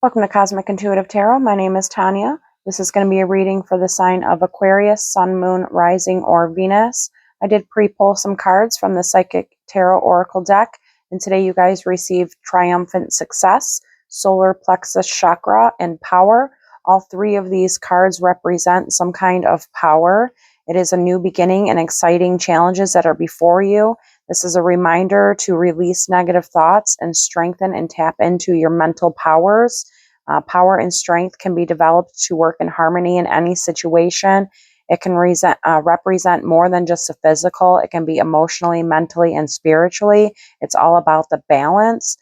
Welcome to Cosmic Intuitive Tarot. My name is Tanya. This is going to be a reading for the sign of Aquarius, Sun, Moon, Rising, or Venus. I did pre-pull some cards from the Psychic Tarot Oracle deck, and today you guys received Triumphant Success, Solar Plexus Chakra, and Power. All three of these cards represent some kind of power. It is a new beginning and exciting challenges that are before you. This is a reminder to release negative thoughts and strengthen and tap into your mental powers. Power and strength can be developed to work in harmony in any situation. It can represent more than just the physical. It can be emotionally, mentally, and spiritually. It's all about the balance.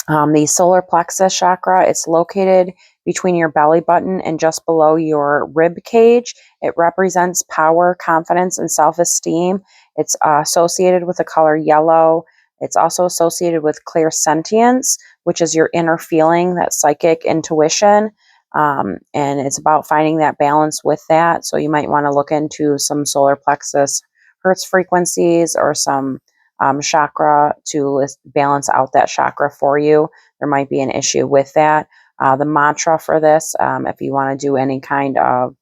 The solar plexus chakra, it's located between your belly button and just below your rib cage. It represents power, confidence, and self-esteem. It's associated with the color yellow. It's also associated with clairsentience, which is your inner feeling, that psychic intuition. And it's about finding that balance with that. So you might want to look into some solar plexus hertz frequencies or some chakra to balance out that chakra for you. There might be an issue with that. The mantra for this, if you want to do any kind of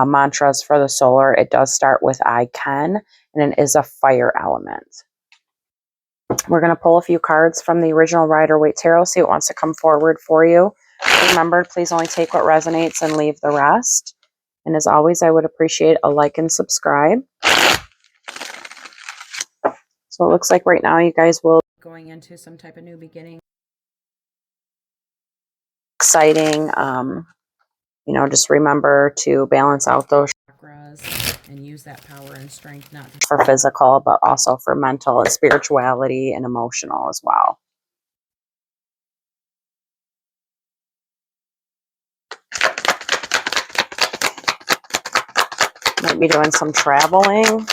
mantras for the solar, it does start with I can, and it is a fire element. We're going to pull a few cards from the original Rider-Waite Tarot, see what wants to come forward for you. Remember, please only take what resonates and leave the rest. And as always, I would appreciate a like and subscribe. So it looks like right now you guys will be going into some type of new beginning. Exciting. Just remember to balance out those chakras and use that power and strength, not just for physical, but also for mental and spirituality and emotional as well. Might be doing some traveling.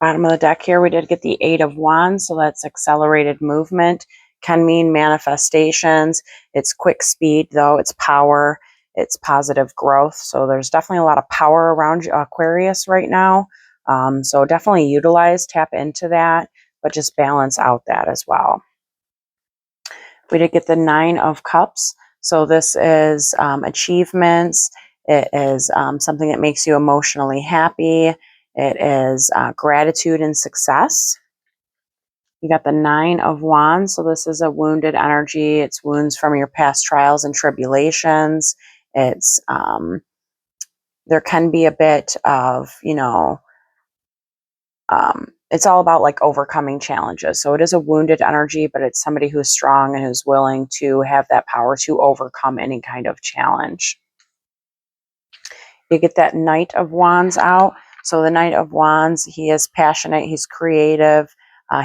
Bottom of the deck here, we did get the Eight of Wands, so that's accelerated movement. Can mean manifestations. It's quick speed, though. It's power. It's positive growth. So there's definitely a lot of power around Aquarius right now. So definitely utilize, tap into that, but just balance out that as well. We did get the Nine of Cups. So this is achievements. It is something that makes you emotionally happy. It is gratitude and success. You got the Nine of Wands. So this is a wounded energy. It's wounds from your past trials and tribulations. It's there can be a bit of, it's all about like overcoming challenges. So it is a wounded energy, but it's somebody who's strong and who's willing to have that power to overcome any kind of challenge. You get that Knight of Wands out. So the Knight of Wands, he is passionate, he's creative,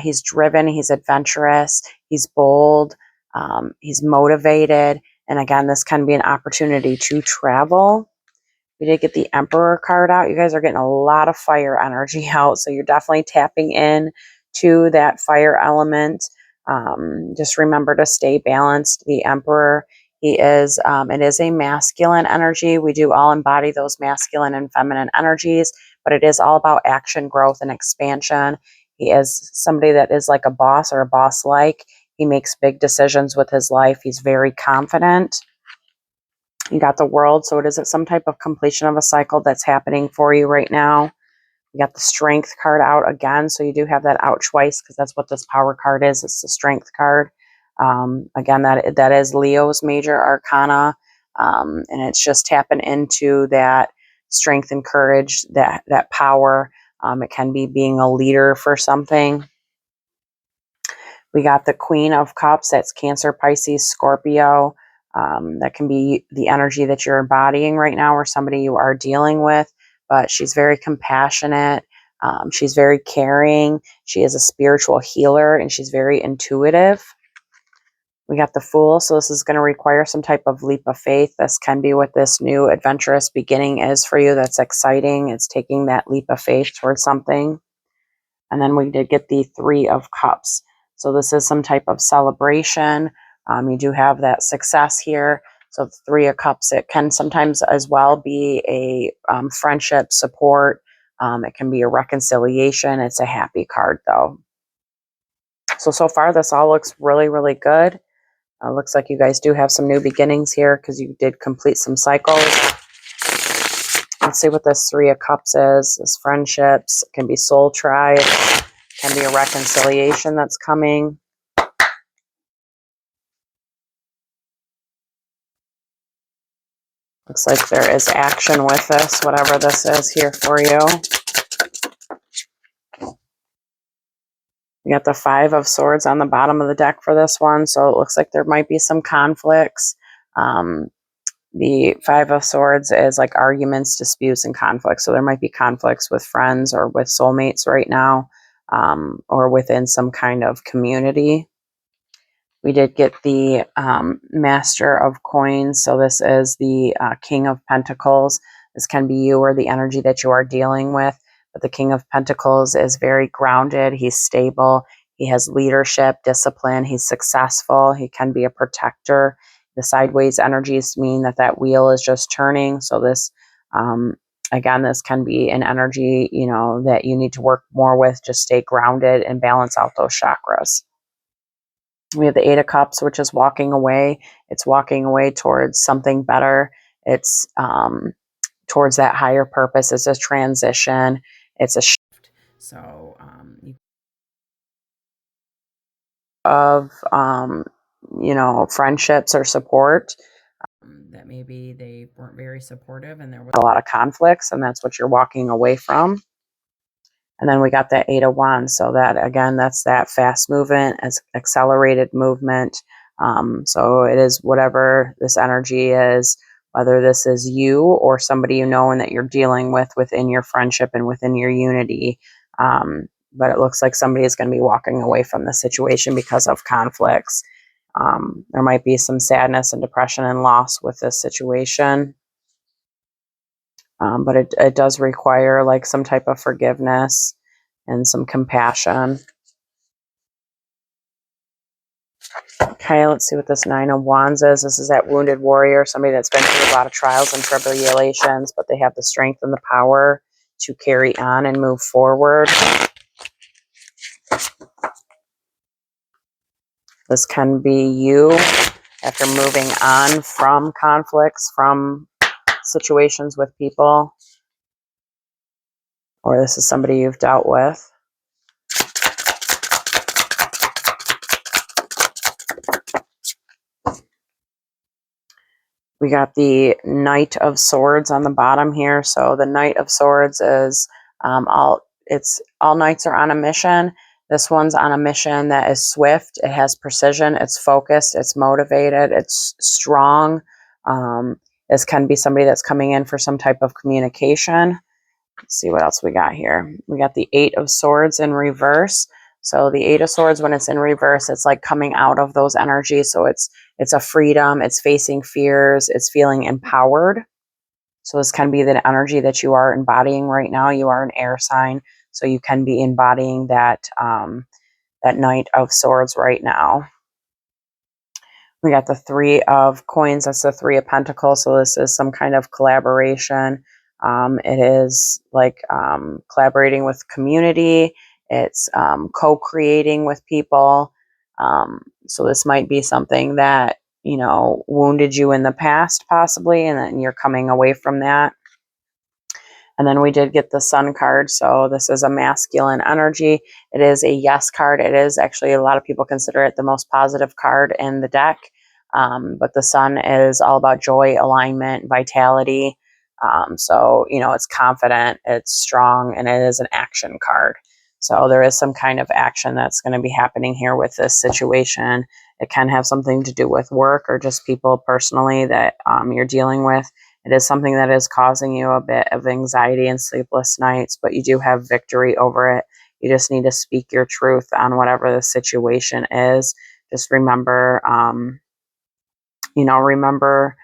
he's driven, he's adventurous, he's bold, he's motivated. And again, this can be an opportunity to travel. We did get the Emperor card out. You guys are getting a lot of fire energy out, so you're definitely tapping in to that fire element. Just remember to stay balanced. The Emperor, he is, it is a masculine energy. We do all embody those masculine and feminine energies, but it is all about action, growth, and expansion. He is somebody that is like a boss or a boss-like. He makes big decisions with his life. He's very confident. You got the World, so it is some type of completion of a cycle that's happening for you right now. You got the Strength card out again, so you do have that out twice because that's what this Power card is. It's the Strength card. Again, that is Leo's major arcana, and it's just tapping into that strength and courage, that power. It can be being a leader for something. We got the Queen of Cups. That's Cancer, Pisces, Scorpio. That can be the energy that you're embodying right now or somebody you are dealing with, but she's very compassionate. She's very caring. She is a spiritual healer and she's very intuitive. We got the Fool. So this is going to require some type of leap of faith. This can be what this new adventurous beginning is for you. That's exciting. It's taking that leap of faith towards something. And then we did get the Three of Cups. So this is some type of celebration You do have that success here. So the Three of Cups, it can sometimes as well be a friendship, support. It can be a reconciliation. It's a happy card though. So far this all looks really, really good. Looks like you guys do have some new beginnings here because you did complete some cycles. Let's see what this Three of Cups is. This friendships, it can be soul tribe, can be a reconciliation that's coming. Looks like there is action with this, whatever this is here for you. You got the Five of Swords on the bottom of the deck for this one, so it looks like there might be some conflicts. The Five of Swords is like arguments, disputes, and conflicts. So there might be conflicts with friends or with soulmates right now, or within some kind of community. We did get the Master of Coins. So this is the King of Pentacles. This can be you or the energy that you are dealing with. But the King of Pentacles is very grounded. He's stable. He has leadership, discipline. He's successful. He can be a protector. The sideways energies mean that that wheel is just turning. So this, again, this can be an energy, you know, that you need to work more with. Just stay grounded and balance out those chakras. We have the Eight of Cups, which is walking away. It's walking away towards something better. It's towards that higher purpose. It's a transition. It's a shift. So of you know, friendships or support that maybe they weren't very supportive and there was a lot of conflicts, and that's what you're walking away from. And then we got that Eight of Wands. So that, again, that's that fast movement, as accelerated movement. So it is whatever this energy is, whether this is you or somebody you know and that you're dealing with within your friendship and within your unity. But it looks like somebody is going to be walking away from the situation because of conflicts. There might be some sadness and depression and loss with this situation. But it does require like some type of forgiveness and some compassion. Okay, let's see what this Nine of Wands is. This is that wounded warrior, somebody that's been through a lot of trials and tribulations, but they have the strength and the power to carry on and move forward. This can be you after moving on from conflicts, from situations with people, or this is somebody you've dealt with. We got the Knight of Swords on the bottom here. So the Knight of Swords is all knights are on a mission. This one's on a mission that is swift. It has precision. It's focused. It's motivated. It's strong. This can be somebody that's coming in for some type of communication. Let's see what else we got here. We got the Eight of Swords in reverse. So the Eight of Swords, when it's in reverse, it's like coming out of those energies. So it's a freedom. It's facing fears. It's feeling empowered. So this can be the energy that you are embodying right now. You are an air sign, so you can be embodying that that Knight of Swords right now. We got the Three of Coins. That's the Three of Pentacles. So this is some kind of collaboration. It is like collaborating with community. It's co-creating with people. So this might be something that, you know, wounded you in the past possibly, and then you're coming away from that. And then we did get the Sun card. So this is a masculine energy. It is a yes card. It is actually, a lot of people consider it the most positive card in the deck. But the Sun is all about joy, alignment, vitality. So, you know, it's confident, it's strong, and it is an action card. So there is some kind of action that's going to be happening here with this situation. It can have something to do with work or just people personally that you're dealing with. It is something that is causing you a bit of anxiety and sleepless nights, but you do have victory over it. You just need to speak your truth on whatever the situation is. Just remember, remember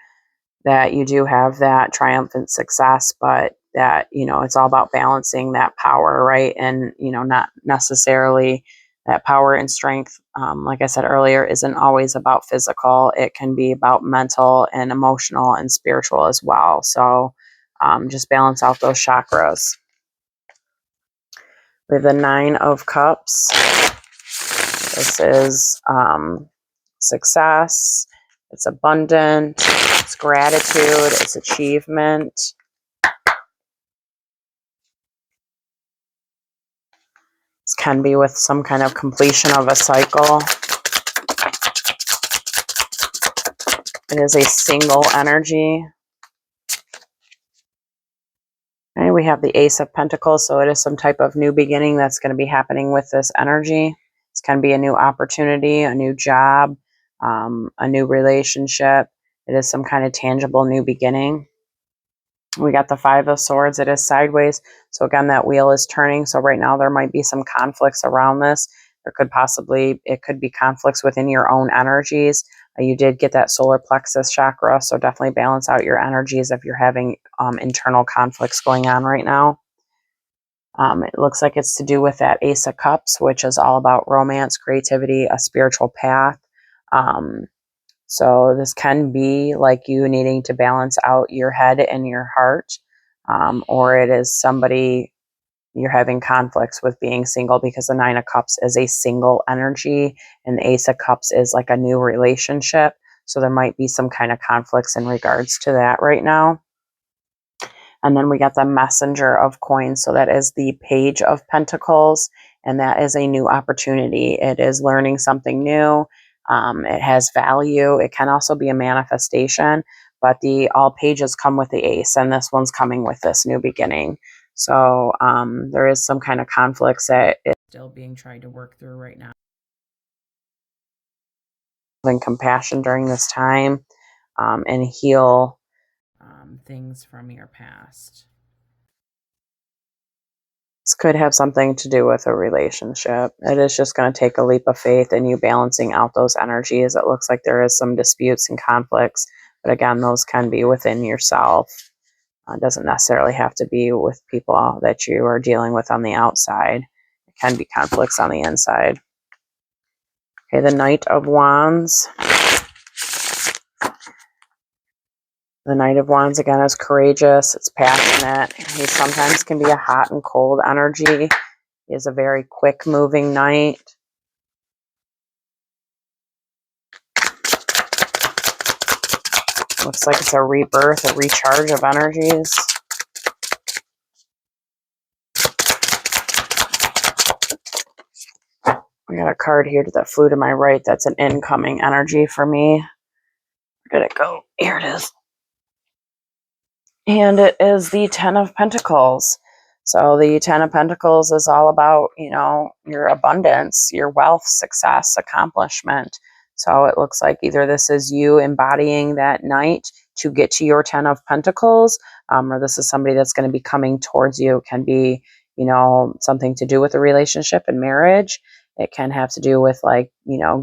that you do have that triumphant success, but that, you know, it's all about balancing that power, right? And, you know, not necessarily That power and strength, like I said earlier, isn't always about physical. It can be about mental and emotional and spiritual as well. So just balance out those chakras. We have the Nine of Cups. This is success. It's abundant. It's gratitude. It's achievement. This can be with some kind of completion of a cycle. It is a single energy. Okay, we have the Ace of Pentacles, so it is some type of new beginning that's going to be happening with this energy. This can be a new opportunity, a new job, a new relationship. It is some kind of tangible new beginning. We got the Five of Swords. It is sideways. So again, that wheel is turning. So right now there might be some conflicts around this. It could be conflicts within your own energies. You did get that solar plexus chakra, so definitely balance out your energies if you're having internal conflicts going on right now. It looks like it's to do with that Ace of Cups, which is all about romance, creativity, a spiritual path. So this can be like you needing to balance out your head and your heart, or it is somebody you're having conflicts with being single, because the Nine of Cups is a single energy and the Ace of Cups is like a new relationship. So there might be some kind of conflicts in regards to that right now. And then we got the Messenger of Coins. So that is the Page of Pentacles, and that is a new opportunity. It is learning something new. It has value. It can also be a manifestation, but all pages come with the Ace, and this one's coming with this new beginning. So there is some kind of conflicts that is still being tried to work through right now. And compassion during this time, and heal things from your past. This could have something to do with a relationship. It is just going to take a leap of faith and you balancing out those energies. It looks like there is some disputes and conflicts, but again, those can be within yourself. It doesn't necessarily have to be with people that you are dealing with on the outside. It can be conflicts on the inside. Okay, the Knight of Wands. The Knight of Wands, again, is courageous. It's passionate. He sometimes can be a hot and cold energy. He is a very quick-moving knight. Looks like it's a rebirth, a recharge of energies. I got a card here that flew to my right. That's an incoming energy for me. Where did it go? Here it is. And it is the Ten of Pentacles. So the Ten of Pentacles is all about, your abundance, your wealth, success, accomplishment. So it looks like either this is you embodying that knight to get to your Ten of Pentacles, or this is somebody that's going to be coming towards you. It can be, something to do with a relationship and marriage. It can have to do with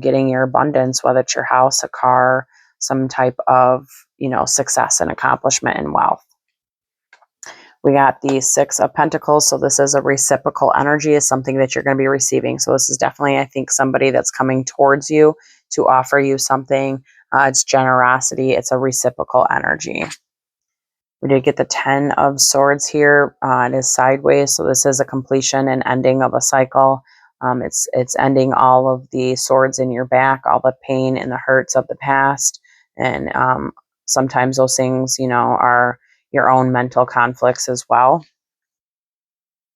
getting your abundance, whether it's your house, a car, some type of, success and accomplishment and wealth. We got the Six of Pentacles. So this is a reciprocal energy, is something that you're going to be receiving. So this is definitely, I think, somebody that's coming towards you to offer you something. It's generosity. It's a reciprocal energy. We did get the Ten of Swords here. It is sideways. So this is a completion and ending of a cycle. It's ending all of the swords in your back, all the pain and the hurts of the past. And sometimes those things, are your own mental conflicts as well.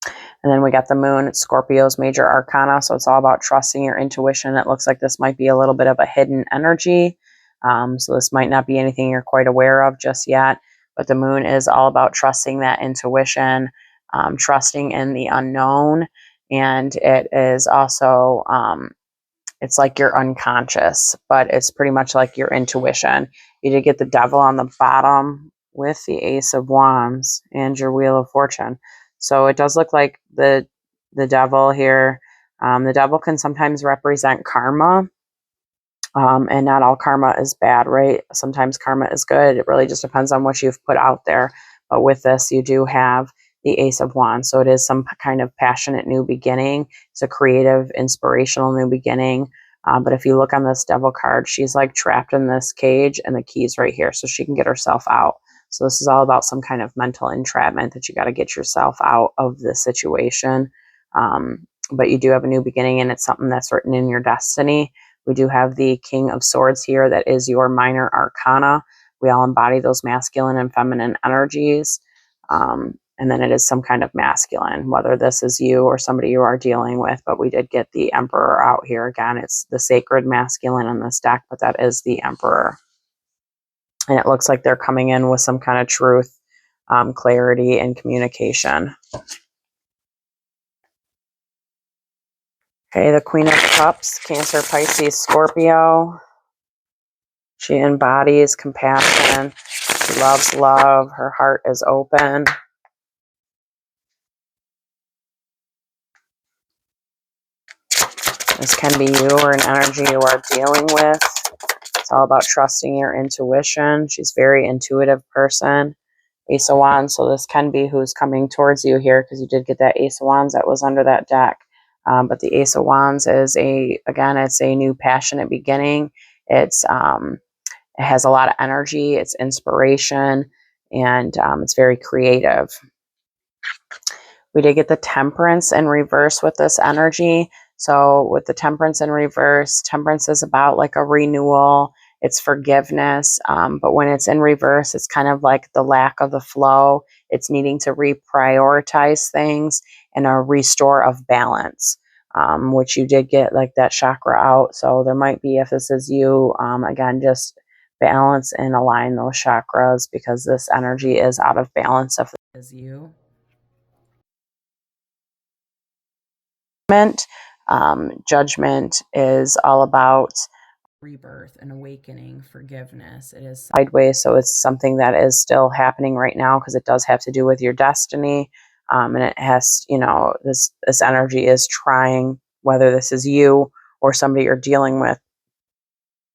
And then we got the Moon. It's Scorpio's major arcana, so it's all about trusting your intuition. It looks like this might be a little bit of a hidden energy. So this might not be anything you're quite aware of just yet, but the Moon is all about trusting that intuition, trusting in the unknown, and it is also it's like your unconscious, but it's pretty much like your intuition. You did get the Devil on the bottom with the Ace of Wands and your Wheel of Fortune. So it does look like the Devil here. The Devil can sometimes represent karma, and not all karma is bad, right? Sometimes karma is good. It really just depends on what you've put out there. But with this, you do have the Ace of Wands. So it is some kind of passionate new beginning. It's a creative, inspirational new beginning. But if you look on this Devil card, she's like trapped in this cage and the key's right here, so she can get herself out. So this is all about some kind of mental entrapment that you got to get yourself out of the situation. But you do have a new beginning, and it's something that's written in your destiny. We do have the King of Swords here. That is your minor arcana. We all embody those masculine and feminine energies. And then it is some kind of masculine, whether this is you or somebody you are dealing with. But we did get the Emperor out here. Again, it's the sacred masculine in this deck, but that is the Emperor. And it looks like they're coming in with some kind of truth, clarity, and communication. Okay, the Queen of Cups, Cancer, Pisces, Scorpio. She embodies compassion. She loves love. Her heart is open. This can be you or an energy you are dealing with. It's all about trusting your intuition. She's a very intuitive person. Ace of Wands, so this can be who's coming towards you here, because you did get that Ace of Wands that was under that deck. But the Ace of Wands is it's a new passionate beginning. It has a lot of energy. It's inspiration, and it's very creative. We did get the Temperance in reverse with this energy. So with the Temperance in reverse, Temperance is about like a renewal. It's forgiveness. But when it's in reverse, it's kind of like the lack of the flow. It's needing to reprioritize things and a restore of balance, which you did get like that chakra out. So there might be, if this is you, again, just balance and align those chakras, because this energy is out of balance if it is you. Judgment is all about rebirth and awakening, forgiveness. It is sideways, so it's something that is still happening right now, because it does have to do with your destiny. And it has, this energy is trying, whether this is you or somebody you're dealing with,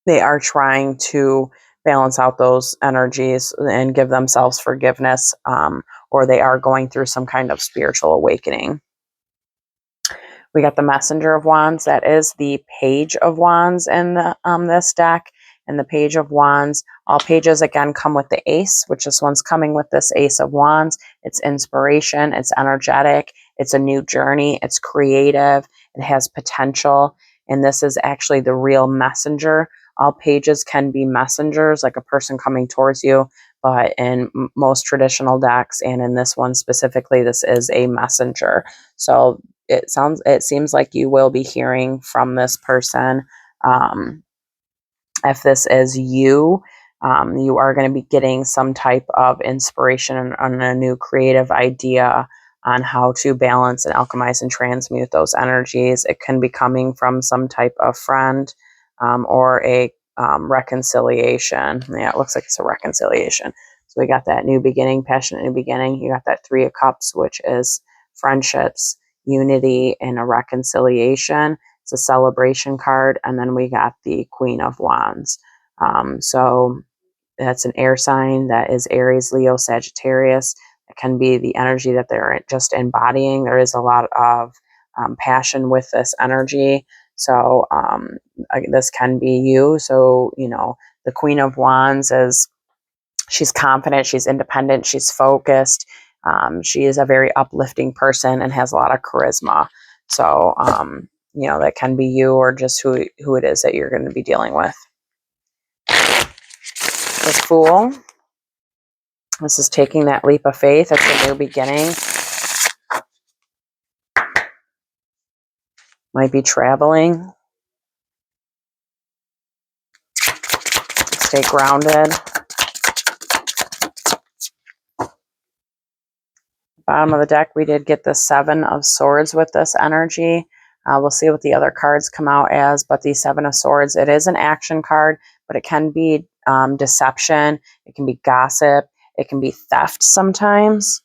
they are trying to balance out those energies and give themselves forgiveness, or they are going through some kind of spiritual awakening. We got the Messenger of Wands. That is the Page of Wands in this deck. And the Page of Wands, all pages again come with the Ace, which this one's coming with this Ace of Wands. It's inspiration. It's energetic. It's a new journey. It's creative. It has potential. And this is actually the real messenger. All pages can be messengers, like a person coming towards you. But in most traditional decks, and in this one specifically, this is a messenger. So it seems like you will be hearing from this person. If this is you, you are going to be getting some type of inspiration on a new creative idea on how to balance and alchemize and transmute those energies. It can be coming from some type of friend, or a reconciliation. Yeah, it looks like it's a reconciliation. So we got that new beginning, passionate new beginning. You got that Three of Cups, which is friendships, unity, and a reconciliation. It's a celebration card. And then we got the Queen of Wands. So that's an air sign. That is Aries, Leo, Sagittarius. It can be the energy that they're just embodying. There is a lot of passion with this energy. So this can be you. So, the Queen of Wands she's confident, she's independent, she's focused. She is a very uplifting person and has a lot of charisma. So, that can be you, or just who it is that you're going to be dealing with. The Fool. This is taking that leap of faith. It's a new beginning. Might be traveling. Stay grounded. Bottom of the deck, we did get the Seven of Swords with this energy. We'll see what the other cards come out as, but the Seven of Swords, it is an action card, but it can be deception. It can be gossip. It can be theft sometimes.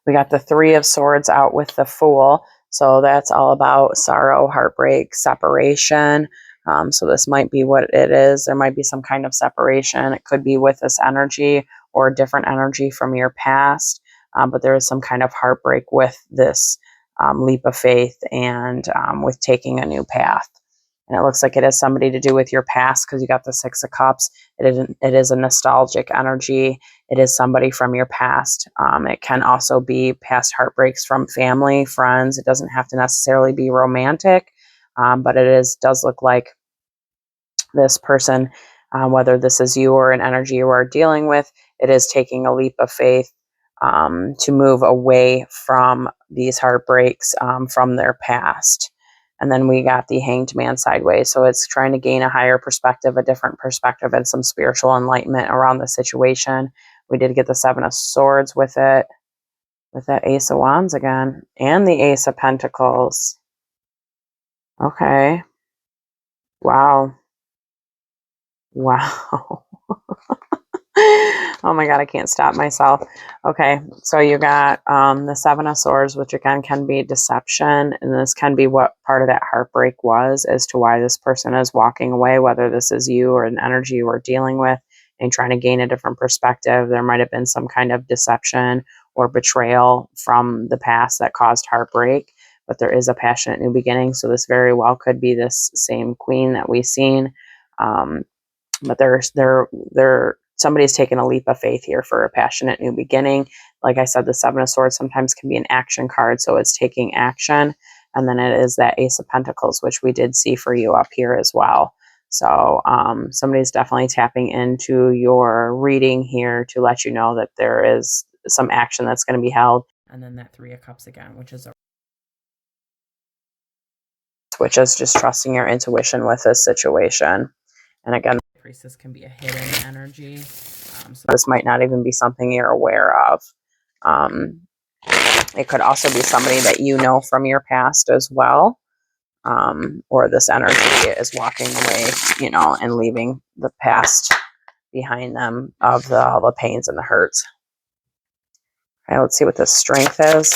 We got the Three of Swords out with the Fool. So that's all about sorrow, heartbreak, separation. So this might be what it is. There might be some kind of separation. It could be with this energy, or a different energy from your past. But there is some kind of heartbreak with this leap of faith and with taking a new path. And it looks like it has somebody to do with your past because you got the Six of Cups. It is a nostalgic energy. It is somebody from your past. It can also be past heartbreaks from family, friends. It doesn't have to necessarily be romantic, but does look like this person, whether this is you or an energy you are dealing with, it is taking a leap of faith to move away from these heartbreaks from their past. And then we got the Hanged Man sideways. So it's trying to gain a higher perspective, a different perspective, and some spiritual enlightenment around the situation. We did get the Seven of Swords with it, with that Ace of Wands again, and the Ace of Pentacles. Okay. Wow. Wow. Oh my God, I can't stop myself. Okay, so you got the Seven of Swords, which again can be deception, and this can be what part of that heartbreak was as to why this person is walking away, whether this is you or an energy you are dealing with and trying to gain a different perspective. There might have been some kind of deception or betrayal from the past that caused heartbreak, but there is a passionate new beginning, so this very well could be this same queen that we've seen. But somebody's taken a leap of faith here for a passionate new beginning. Like I said, the Seven of Swords sometimes can be an action card, so it's taking action. And then it is that Ace of Pentacles, which we did see for you up here as well. So somebody's definitely tapping into your reading here to let you know that there is some action that's going to be held. And then that Three of Cups again, which is just trusting your intuition with this situation. And again, Priestess can be a hidden energy. So this might not even be something you're aware of. It could also be somebody that you know from your past as well. Or this energy is walking away, and leaving the past behind them of all the pains and the hurts. Okay, let's see what this strength is.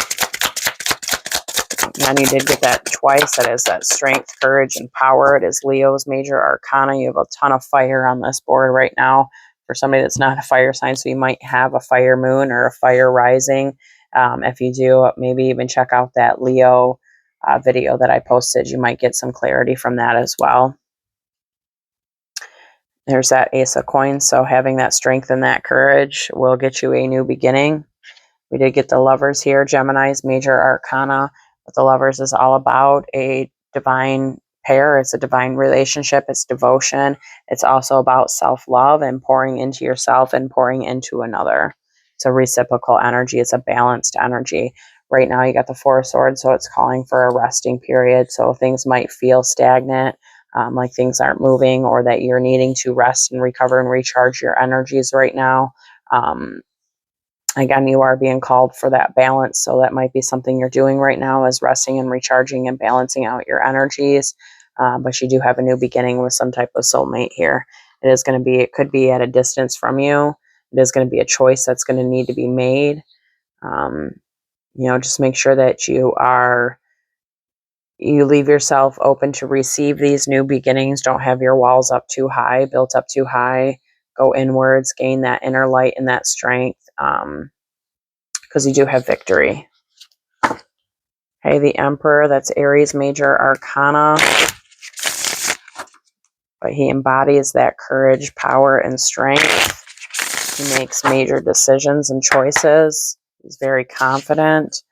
And you did get that twice. That is that strength, courage, and power. It is Leo's major arcana. You have a ton of fire on this board right now for somebody that's not a fire sign. So you might have a fire moon or a fire rising. If you do, maybe even check out that Leo video that I posted. You might get some clarity from that as well. There's that Ace of Coins. So having that strength and that courage will get you a new beginning. We did get the Lovers here, Gemini's major arcana. What the Lovers is all about, a divine pair. It's a divine relationship. It's devotion. It's also about self-love and pouring into yourself and pouring into another. It's a reciprocal energy. It's a balanced energy. Right now you got the Four of Swords, so it's calling for a resting period. So things might feel stagnant, like things aren't moving, or that you're needing to rest and recover and recharge your energies right now. Again, you are being called for that balance. So that might be something you're doing right now, is resting and recharging and balancing out your energies. But you do have a new beginning with some type of soulmate here. It could be at a distance from you. It is going to be a choice that's going to need to be made. Just make sure that you leave yourself open to receive these new beginnings. Don't have your walls built up too high. Go inwards, gain that inner light and that strength. Because you do have victory. Okay, the Emperor, that's Aries major arcana. But he embodies that courage, power, and strength. He makes major decisions and choices. He's very confident.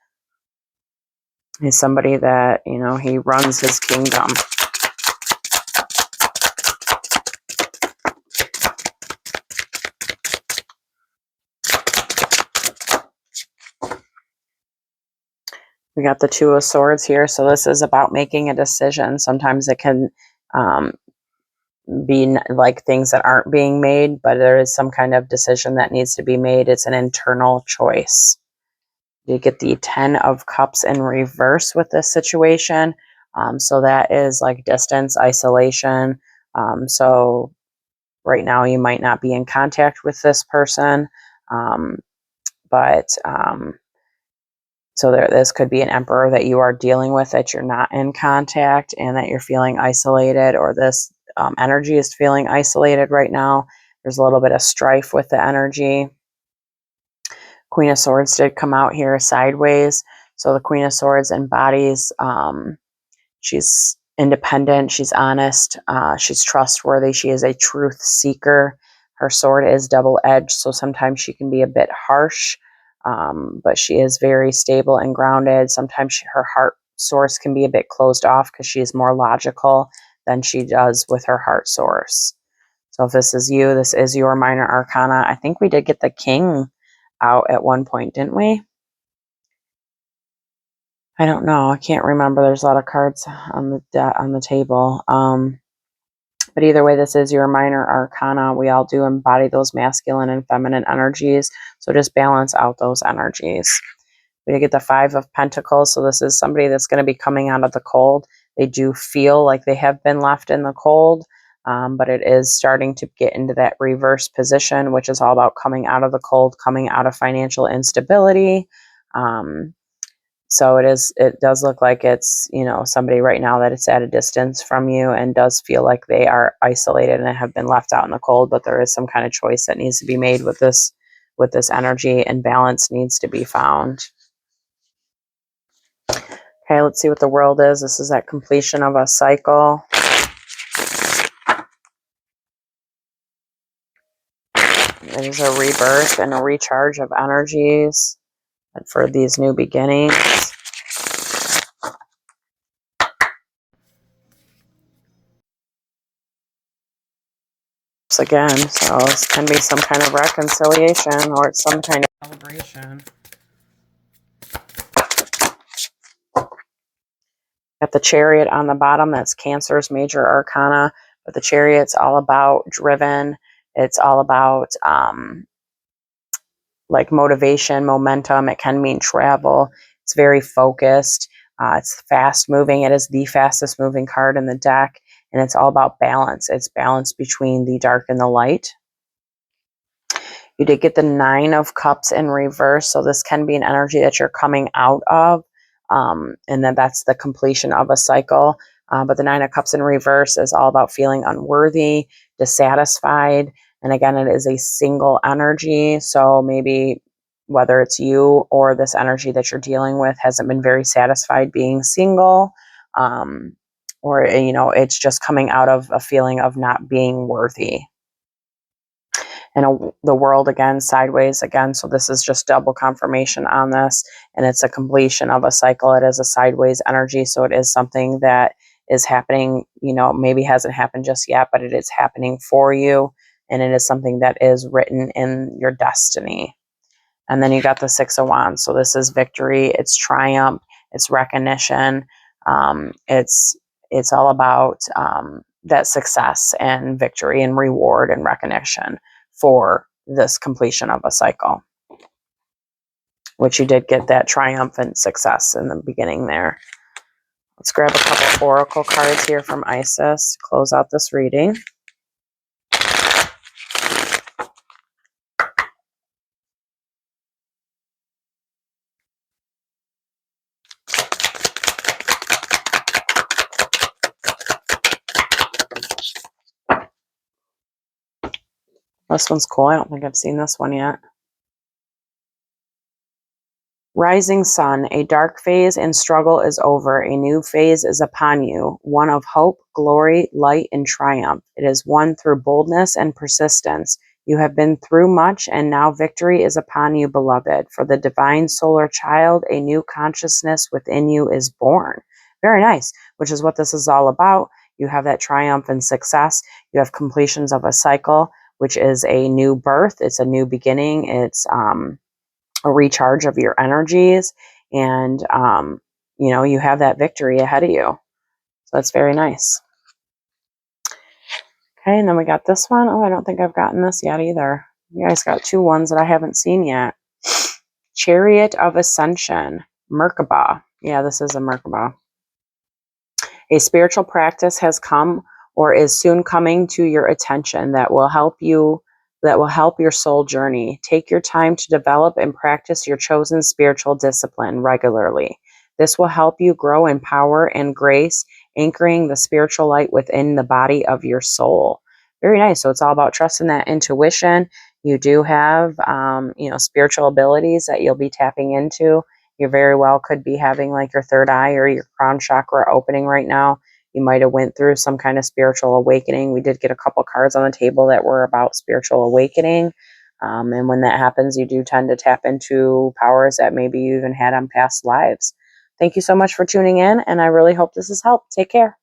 He's somebody that, he runs his kingdom. We got the Two of Swords here. So this is about making a decision. Sometimes it can be like things that aren't being made, but there is some kind of decision that needs to be made. It's an internal choice. You get the Ten of Cups in reverse with this situation. So that is like distance, isolation. So right now you might not be in contact with this person, so this could be an Emperor that you are dealing with, that you're not in contact and that you're feeling isolated, or this energy is feeling isolated right now. There's a little bit of strife with the energy. Queen of Swords did come out here sideways. So the Queen of Swords embodies, she's independent, she's honest, she's trustworthy, she is a truth seeker. Her sword is double-edged, so sometimes she can be a bit harsh, but she is very stable and grounded. Sometimes her heart source can be a bit closed off because she is more logical than she does with her heart source. So if this is you, this is your minor arcana. I think we did get the King out at one point, didn't we? I don't know. I can't remember. There's a lot of cards on the table. But either way, this is your minor arcana. We all do embody those masculine and feminine energies. So just balance out those energies. We get the Five of Pentacles. So this is somebody that's going to be coming out of the cold. They do feel like they have been left in the cold, but it is starting to get into that reverse position, which is all about coming out of the cold, coming out of financial instability. So it does look like it's, somebody right now that it's at a distance from you and does feel like they are isolated and have been left out in the cold, but there is some kind of choice that needs to be made with this energy, and balance needs to be found. Okay, let's see what the World is. This is that completion of a cycle. It is a rebirth and a recharge of energies for these new beginnings. Again, so this can be some kind of reconciliation, or it's some kind of celebration. Got the Chariot on the bottom. That's Cancer's major arcana, but the Chariot's all about driven. It's all about like motivation, momentum. It can mean travel. It's very focused. It's fast moving. It is the fastest moving card in the deck. And it's all about balance. It's balance between the dark and the light. You did get the Nine of Cups in reverse. So this can be an energy that you're coming out of. And then that's the completion of a cycle. But the Nine of Cups in reverse is all about feeling unworthy, dissatisfied. And again, it is a single energy. So maybe whether it's you or this energy that you're dealing with hasn't been very satisfied being single. Or, it's just coming out of a feeling of not being worthy. And the World again, sideways again. So this is just double confirmation on this. And it's a completion of a cycle. It is a sideways energy. So it is something that is happening, maybe hasn't happened just yet, but it is happening for you. And it is something that is written in your destiny. And then you got the Six of Wands. So this is victory. It's triumph. It's recognition. It's all about that success and victory and reward and recognition for this completion of a cycle, which you did get that triumphant success in the beginning there. Let's grab a couple oracle cards here from Isis to close out this reading. This one's cool. I don't think I've seen this one yet. Rising sun, a dark phase and struggle is over. A new phase is upon you, one of hope, glory, light, and triumph. It is won through boldness and persistence. You have been through much, and now victory is upon you, beloved. For the divine solar child, a new consciousness within you is born. Very nice, which is what this is all about. You have that triumph and success. You have completions of a cycle, which is a new birth. It's a new beginning. It's a recharge of your energies, and you have that victory ahead of you. So that's very nice. Okay, and then we got this one. Oh, I don't think I've gotten this yet either. You guys got two ones that I haven't seen yet. Chariot of Ascension, Merkaba. Yeah, this is a Merkaba. A spiritual practice has come or is soon coming to your attention that will help your soul journey. Take your time to develop and practice your chosen spiritual discipline regularly. This will help you grow in power and grace, anchoring the spiritual light within the body of your soul. Very nice. So it's all about trusting that intuition. You do have, spiritual abilities that you'll be tapping into. You very well could be having like your third eye or your crown chakra opening right now. You might have went through some kind of spiritual awakening. We did get a couple cards on the table that were about spiritual awakening. And when that happens, you do tend to tap into powers that maybe you even had on past lives. Thank you so much for tuning in, and I really hope this has helped. Take care.